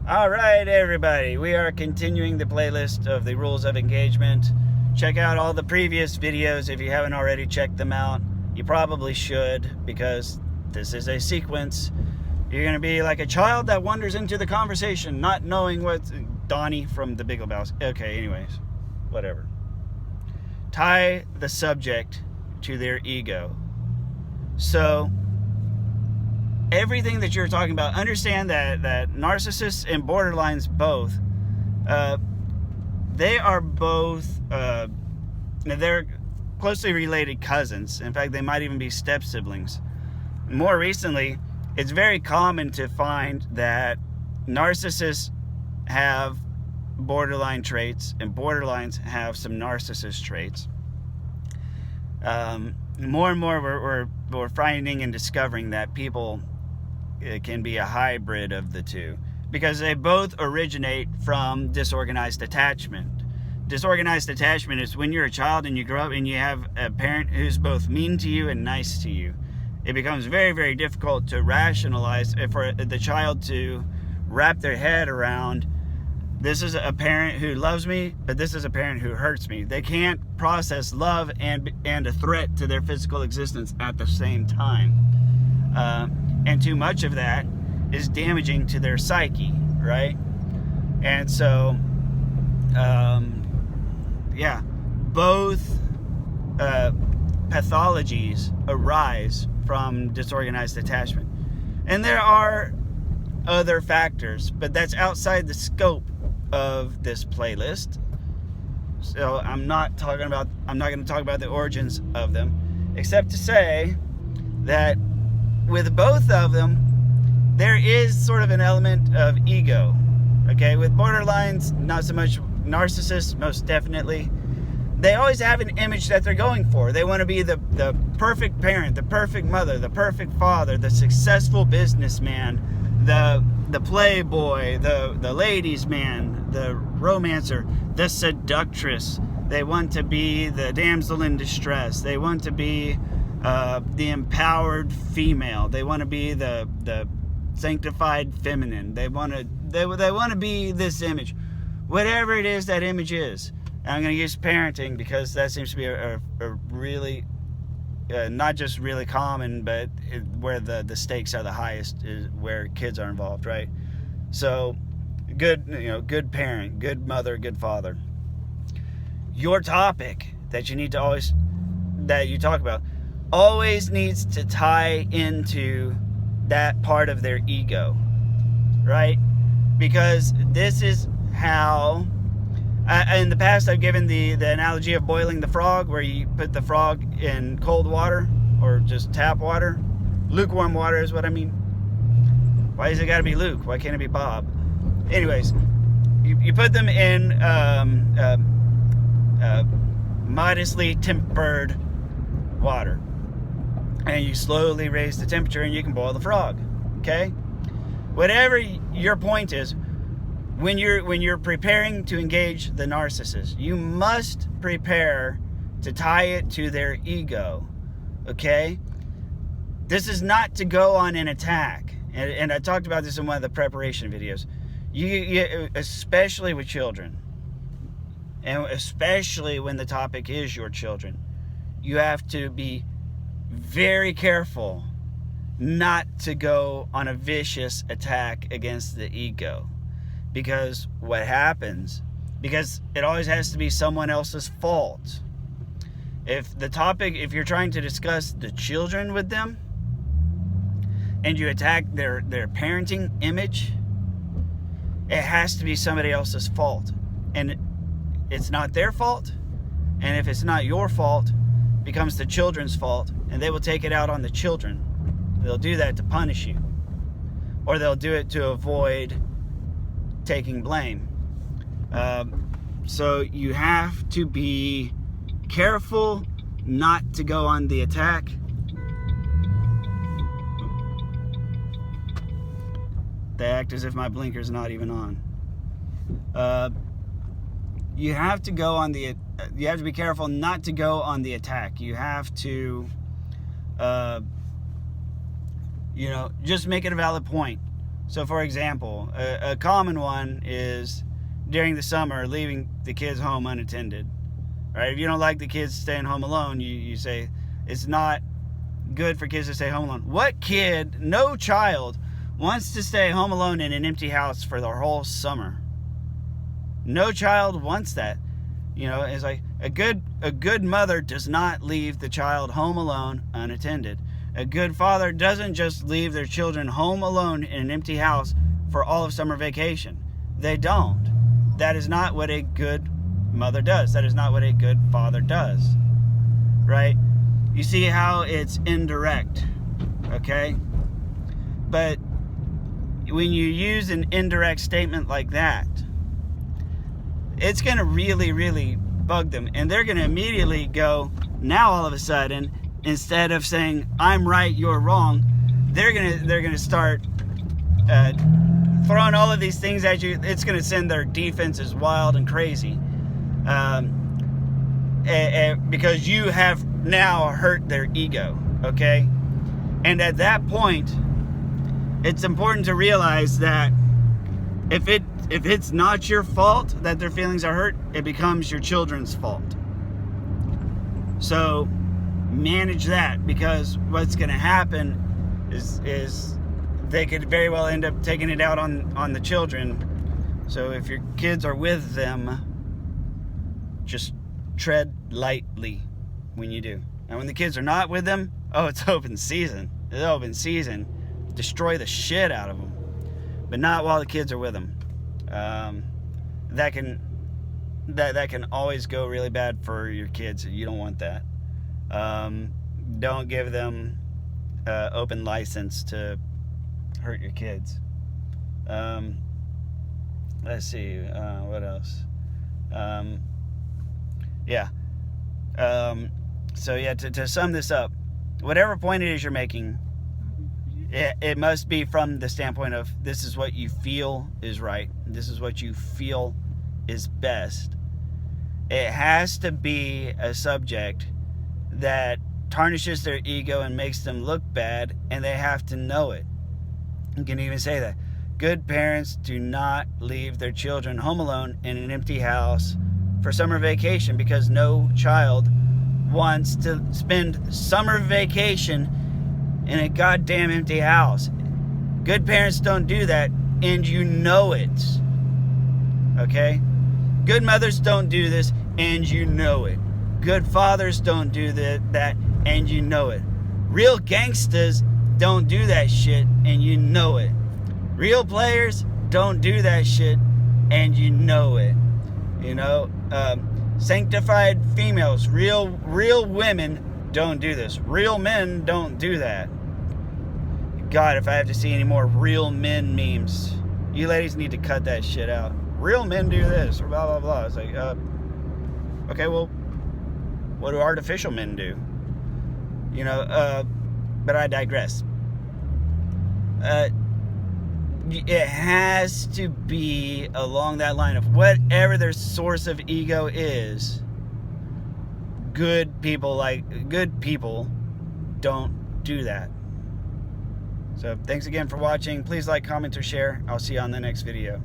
All right, everybody, we are continuing the playlist of the rules of engagement. Check out all the previous videos if you haven't already checked them out. You probably should, because this is a sequence. You're going to be like a child that wanders into the conversation, not knowing what... Donnie from The Big Lebowski. Okay, anyways, whatever. Tie the subject to their ego. So, everything that you're talking about, understand that narcissists and borderlines both, they are both, they're closely related cousins. In fact, they might even be step siblings. More recently, it's very common to find that narcissists have borderline traits and borderlines have some narcissist traits. More and more we're finding and discovering that people can be a hybrid of the two, because they both originate from disorganized attachment. Disorganized attachment is when you're a child and you grow up and you have a parent who's both mean to you and nice to you. It becomes very, very difficult to rationalize, for the child to wrap their head around, this is a parent who loves me, but this is a parent who hurts me. They can't process love and a threat to their physical existence at the same time. And too much of that is damaging to their psyche, right? And so, both pathologies arise from disorganized attachment. And there are other factors, but that's outside the scope of this playlist. So I'm not going to talk about the origins of them, except to say that with both of them, there is sort of an element of ego. Okay, with borderlines, not so much. Narcissists, most definitely. They always have an image that they're going for. They want to be the perfect parent, the perfect mother, the perfect father, the successful businessman, the playboy, the ladies' man, the romancer, the seductress. They want to be the damsel in distress. They want to be the empowered female. They want to be the sanctified feminine. They want to be this image, whatever it is that image is. And I'm going to use parenting because that seems to be a really not just really common, but where the stakes are the highest is where kids are involved, right? So, good parent, good mother, good father. Your topic that you talk about always needs to tie into that part of their ego, right? Because this is how, in the past I've given the analogy of boiling the frog, where you put the frog in cold water or just tap water. Lukewarm water is what I mean. Why has it got to be Luke? Why can't it be Bob? Anyways, you put them in modestly tempered water, and you slowly raise the temperature and you can boil the frog. Okay? Whatever your point is, when you're preparing to engage the narcissist, you must prepare to tie it to their ego. Okay? This is not to go on an attack. And I talked about this in one of the preparation videos. You especially with children, and especially when the topic is your children, you have to be very careful not to go on a vicious attack against the ego. Because what happens, because it always has to be someone else's fault. If you're trying to discuss the children with them, and you attack their parenting image, it has to be somebody else's fault. And it's not their fault. And if it's not your fault, it becomes the children's fault. And they will take it out on the children. They'll do that to punish you. Or they'll do it to avoid taking blame. So you have to be careful not to go on the attack. They act as if my blinker's not even on. You have to be careful not to go on the attack. You have to, just make it a valid point. So for example, a common one is during the summer leaving the kids home unattended. Right? If you don't like the kids staying home alone, you say it's not good for kids to stay home alone. What kid, no child, wants to stay home alone in an empty house for the whole summer? No child wants that. You know, it's like a good mother does not leave the child home alone unattended. A good father doesn't just leave their children home alone in an empty house for all of summer vacation. They don't. That is not what a good mother does. That is not what a good father does. Right? You see how it's indirect, okay? But when you use an indirect statement like that, it's going to really, really bug them. And they're going to immediately go, now all of a sudden, instead of saying, I'm right, you're wrong, they're going to start throwing all of these things at you. It's going to send their defenses wild and crazy. Because you have now hurt their ego, okay? And at that point, it's important to realize that if it's not your fault that their feelings are hurt, it becomes your children's fault. So manage that, because what's going to happen is they could very well end up taking it out on the children. So if your kids are with them, just tread lightly when you do. And when the kids are not with them, oh, it's open season. It's open season. Destroy the shit out of them. But not while the kids are with them. That can always go really bad for your kids. You don't want that. Don't give them open license to hurt your kids. Let's see, what else? So to sum this up, whatever point it is you're making, it must be from the standpoint of this is what you feel is right. This is what you feel is best. It has to be a subject that tarnishes their ego and makes them look bad, and they have to know it. You can even say that. Good parents do not leave their children home alone in an empty house for summer vacation, because no child wants to spend summer vacation in a goddamn empty house. Good parents don't do that, and you know it. Okay? Good mothers don't do this, and you know it. Good fathers don't do that, and you know it. Real gangsters don't do that shit, and you know it. Real players don't do that shit, and you know it. You know, sanctified females, real women don't do this. Real men don't do that. God, if I have to see any more real men memes, you ladies need to cut that shit out. Real men do this, or blah, blah, blah. It's like, okay, well, what do artificial men do? You know, but I digress. It has to be along that line of whatever their source of ego is. Good people don't do that. So thanks again for watching. Please like, comment, or share. I'll see you on the next video.